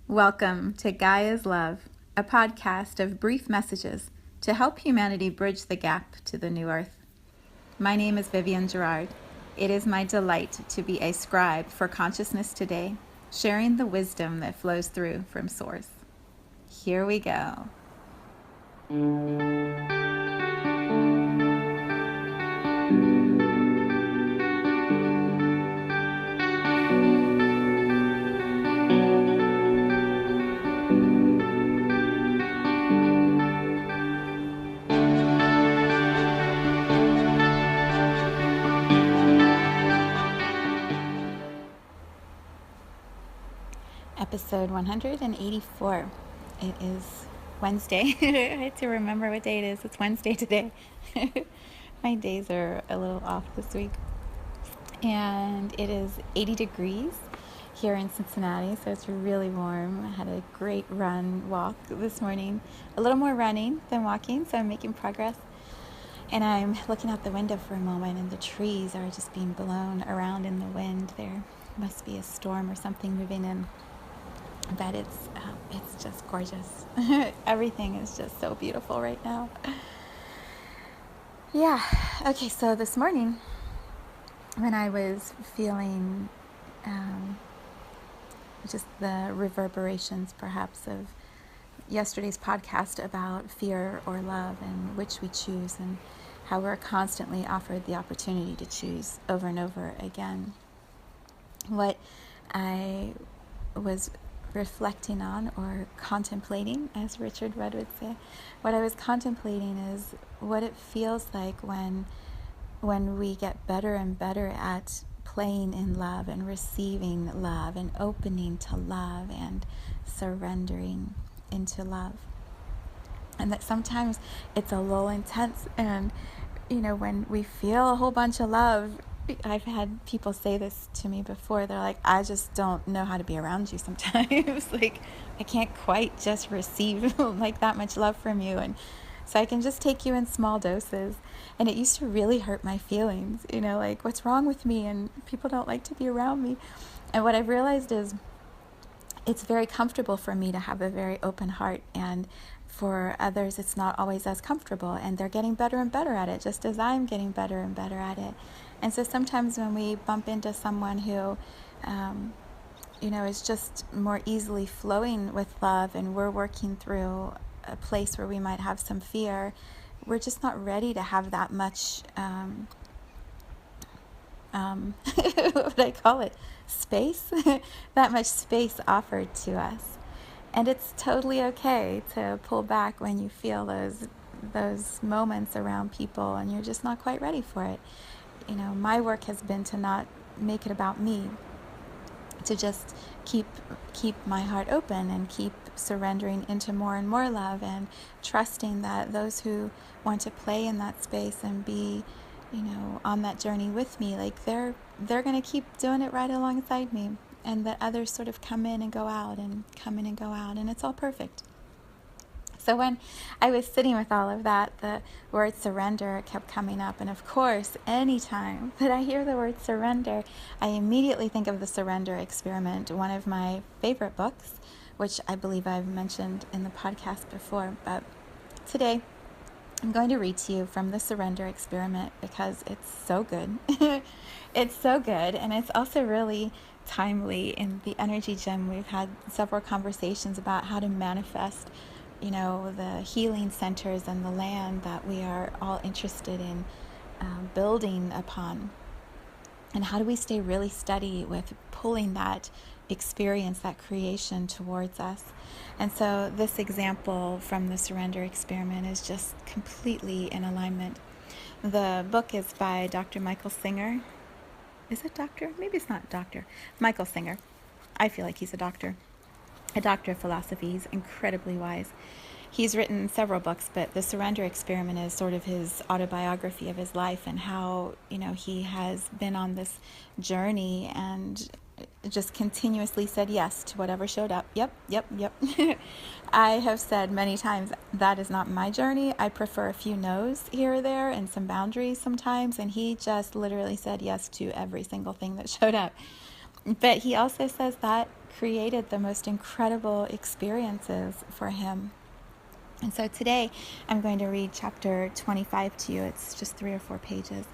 Welcome to Gaia's Love, a podcast of brief messages to help humanity bridge the gap to the new earth. My name is Vivienne Gerard. It is my delight to be a scribe for consciousness today, sharing the wisdom that flows through from Source. Here we go. Episode 184. It is Wednesday. I had to remember what day it is. It's Wednesday today. My days are a little off this week. And it is 80 degrees here in Cincinnati, so it's really warm. I had a great walk this morning. A little more running than walking, so I'm making progress. And I'm looking out the window for a moment, and the trees are just being blown around in the wind. There must be a storm or something moving in. But it's just gorgeous. Everything is just so beautiful right now. Yeah. Okay, so this morning, when I was feeling just the reverberations, perhaps, of yesterday's podcast about fear or love and which we choose, and how we're constantly offered the opportunity to choose over and over again, what I was reflecting on, or contemplating, as Richard Rudd would say, what I was contemplating is what it feels like when we get better and better at playing in love and receiving love and opening to love and surrendering into love. And that sometimes it's a little intense, and when we feel a whole bunch of love, I've had people say this to me before. They're like, I just don't know how to be around you sometimes. Like, I can't quite just receive like that much love from you. And so I can just take you in small doses. And it used to really hurt my feelings, like, what's wrong with me? And people don't like to be around me. And what I've realized is it's very comfortable for me to have a very open heart, and for others it's not always as comfortable, and they're getting better and better at it, just as I'm getting better and better at it. And so sometimes when we bump into someone who is just more easily flowing with love, and we're working through a place where we might have some fear, we're just not ready to have that much what would I call it? Space? That much space offered to us. And it's totally okay to pull back when you feel those moments around people and you're just not quite ready for it. My work has been to not make it about me, to just keep my heart open and keep surrendering into more and more love, and trusting that those who want to play in that space and be on that journey with me, like they're going to keep doing it right alongside me, and that others sort of come in and go out, and come in and go out, and it's all perfect. So when I was sitting with all of that, the word surrender kept coming up. And of course, anytime that I hear the word surrender, I immediately think of The Surrender Experiment, one of my favorite books, which I believe I've mentioned in the podcast before. But today, I'm going to read to you from The Surrender Experiment because it's so good. It's so good, and it's also really timely in the energy gym. We've had several conversations about how to manifest the healing centers and the land that we are all interested in building upon. And how do we stay really steady with pulling that experience, that creation towards us? And so this example from The Surrender Experiment is just completely in alignment. The book is by Dr. Michael Singer. Is it doctor? Maybe it's not doctor. Michael Singer. I feel like he's a doctor of philosophy. He's incredibly wise. He's written several books, but The Surrender Experiment is sort of his autobiography of his life, and how, he has been on this journey and just continuously said yes to whatever showed up. Yep. I have said many times, that is not my journey. I prefer a few no's here or there and some boundaries sometimes, and he just literally said yes to every single thing that showed up. But he also says that created the most incredible experiences for him. And so today I'm going to read chapter 25 to you. It's just 3 or 4 pages.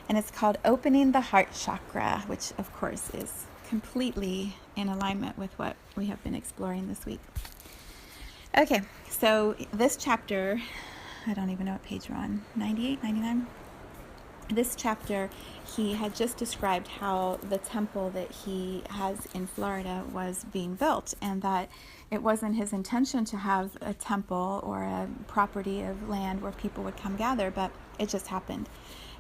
And it's called Opening the Heart Chakra, which of course is completely in alignment with what we have been exploring this week. Okay, so this chapter, I don't even know what page we're on, 98, 99? This chapter, he had just described how the temple that he has in Florida was being built, and that it wasn't his intention to have a temple or a property of land where people would come gather, but it just happened.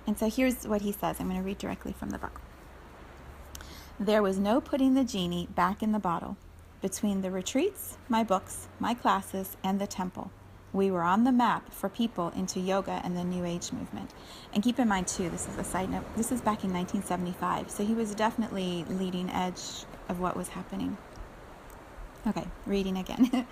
And so here's what he says. I'm going to read directly from the book. There was no putting the genie back in the bottle. Between the retreats, my books, my classes, and the temple, we were on the map for people into yoga and the New Age movement. And keep in mind, too, this is a side note, this is back in 1975, so he was definitely leading edge of what was happening. Okay, reading again.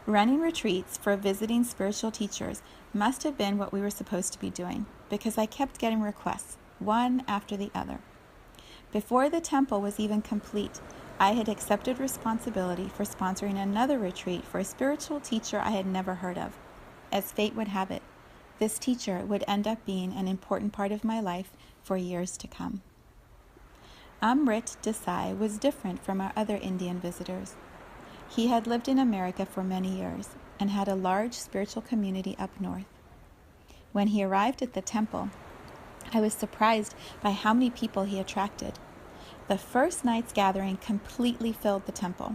Running retreats for visiting spiritual teachers must have been what we were supposed to be doing, because I kept getting requests, one after the other. Before the temple was even complete, I had accepted responsibility for sponsoring another retreat for a spiritual teacher I had never heard of. As fate would have it, this teacher would end up being an important part of my life for years to come. Amrit Desai was different from our other Indian visitors. He had lived in America for many years and had a large spiritual community up north. When he arrived at the temple, I was surprised by how many people he attracted. The first night's gathering completely filled the temple.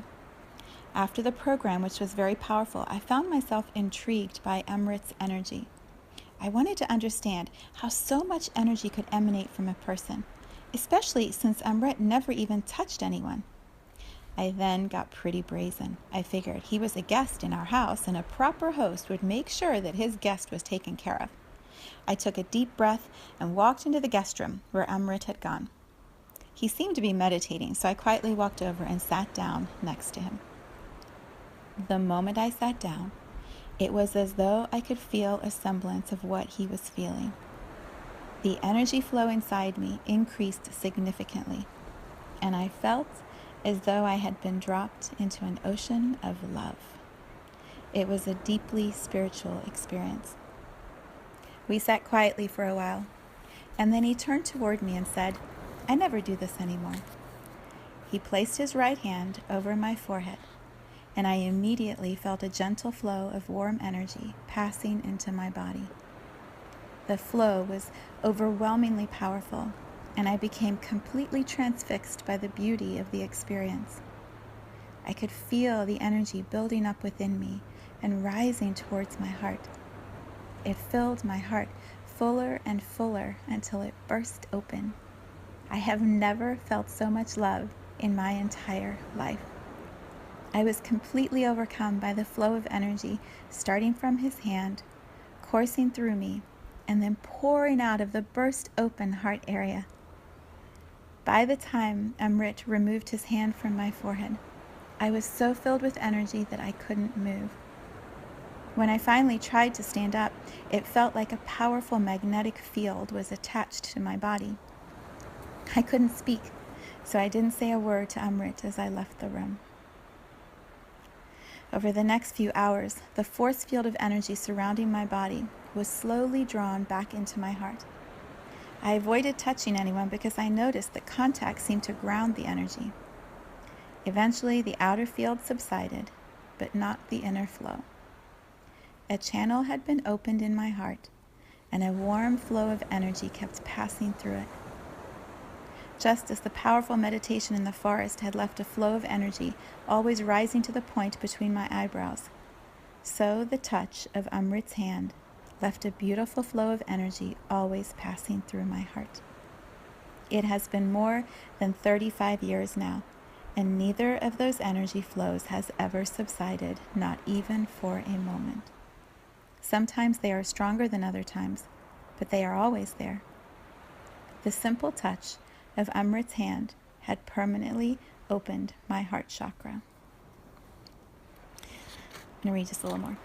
After the program, which was very powerful, I found myself intrigued by Amrit's energy. I wanted to understand how so much energy could emanate from a person, especially since Amrit never even touched anyone. I then got pretty brazen. I figured he was a guest in our house, and a proper host would make sure that his guest was taken care of. I took a deep breath and walked into the guest room where Amrit had gone. He seemed to be meditating, so I quietly walked over and sat down next to him. The moment I sat down, it was as though I could feel a semblance of what he was feeling. The energy flow inside me increased significantly, and I felt as though I had been dropped into an ocean of love. It was a deeply spiritual experience. We sat quietly for a while, and then he turned toward me and said, "I never do this anymore." He placed his right hand over my forehead, and I immediately felt a gentle flow of warm energy passing into my body. The flow was overwhelmingly powerful, and I became completely transfixed by the beauty of the experience. I could feel the energy building up within me and rising towards my heart. It filled my heart fuller and fuller until it burst open. I have never felt so much love in my entire life. I was completely overcome by the flow of energy starting from his hand, coursing through me, and then pouring out of the burst open heart area. By the time Amrit removed his hand from my forehead, I was so filled with energy that I couldn't move. When I finally tried to stand up, it felt like a powerful magnetic field was attached to my body. I couldn't speak, so I didn't say a word to Amrit as I left the room. Over the next few hours, the force field of energy surrounding my body was slowly drawn back into my heart. I avoided touching anyone because I noticed that contact seemed to ground the energy. Eventually, the outer field subsided, but not the inner flow. A channel had been opened in my heart, and a warm flow of energy kept passing through it. Just as the powerful meditation in the forest had left a flow of energy always rising to the point between my eyebrows, so the touch of Amrit's hand left a beautiful flow of energy always passing through my heart. It has been more than 35 years now, and neither of those energy flows has ever subsided, not even for a moment. Sometimes they are stronger than other times, but they are always there. The simple touch of Amrit's hand had permanently opened my heart chakra. I'm going to read just a little more.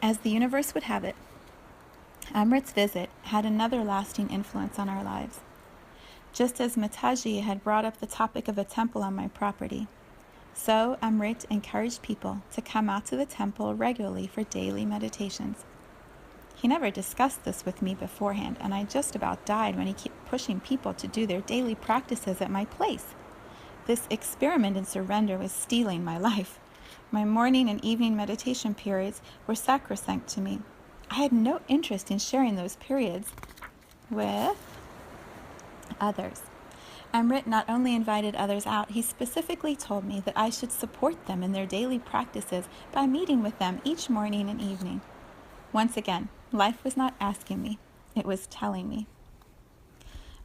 As the universe would have it, Amrit's visit had another lasting influence on our lives. just as Mataji had brought up the topic of a temple on my property. So Amrit encouraged people to come out to the temple regularly for daily meditations. He never discussed this with me beforehand, and I just about died when he kept pushing people to do their daily practices at my place. This experiment in surrender was stealing my life. My morning and evening meditation periods were sacrosanct to me. I had no interest in sharing those periods with others. Amrit not only invited others out, he specifically told me that I should support them in their daily practices by meeting with them each morning and evening. Once again, life was not asking me, it was telling me.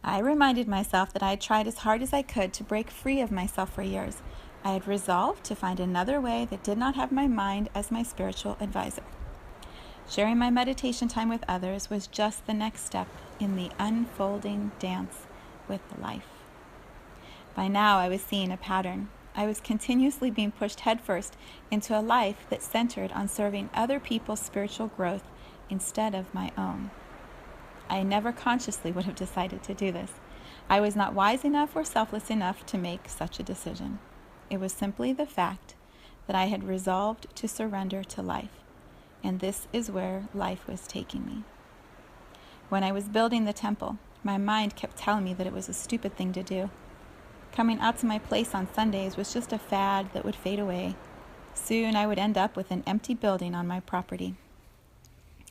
I reminded myself that I had tried as hard as I could to break free of myself for years. I had resolved to find another way that did not have my mind as my spiritual advisor. Sharing my meditation time with others was just the next step in the unfolding dance with life. By now, I was seeing a pattern. I was continuously being pushed headfirst into a life that centered on serving other people's spiritual growth instead of my own. I never consciously would have decided to do this. I was not wise enough or selfless enough to make such a decision. It was simply the fact that I had resolved to surrender to life, and this is where life was taking me. When I was building the temple, my mind kept telling me that it was a stupid thing to do. Coming out to my place on Sundays was just a fad that would fade away. Soon I would end up with an empty building on my property.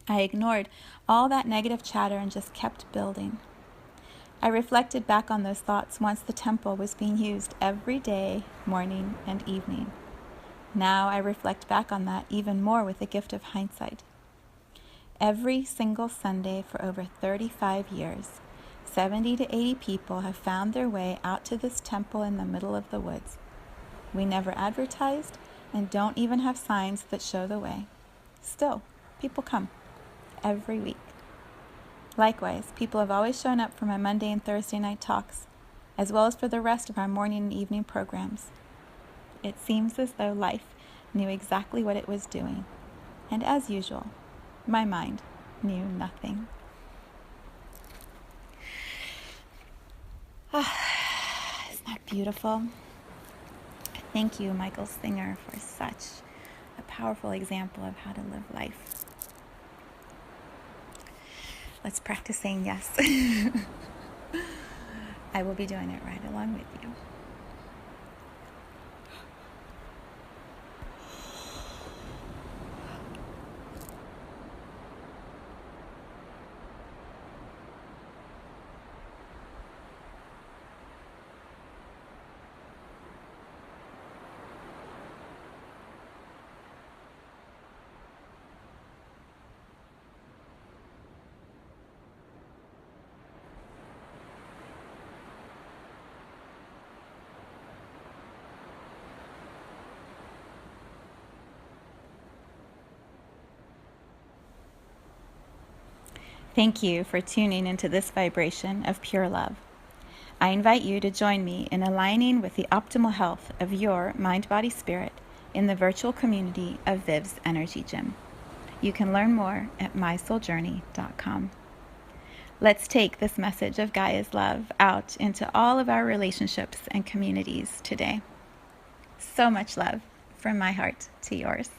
I ignored all that negative chatter and just kept building. I reflected back on those thoughts once the temple was being used every day, morning and evening. Now I reflect back on that even more with the gift of hindsight. Every single Sunday for over 35 years, 70 to 80 people have found their way out to this temple in the middle of the woods. We never advertised and don't even have signs that show the way. Still, people come every week. Likewise, people have always shown up for my Monday and Thursday night talks, as well as for the rest of our morning and evening programs. It seems as though life knew exactly what it was doing, and as usual, my mind knew nothing. Isn't that beautiful? Thank you, Michael Singer, for such a powerful example of how to live life. Let's practice saying yes. I will be doing it right along with you. Thank you for tuning into this vibration of pure love. I invite you to join me in aligning with the optimal health of your mind, body, spirit in the virtual community of Viv's Energy Gym. You can learn more at mysouljourney.com. Let's take this message of Gaia's love out into all of our relationships and communities today. So much love from my heart to yours.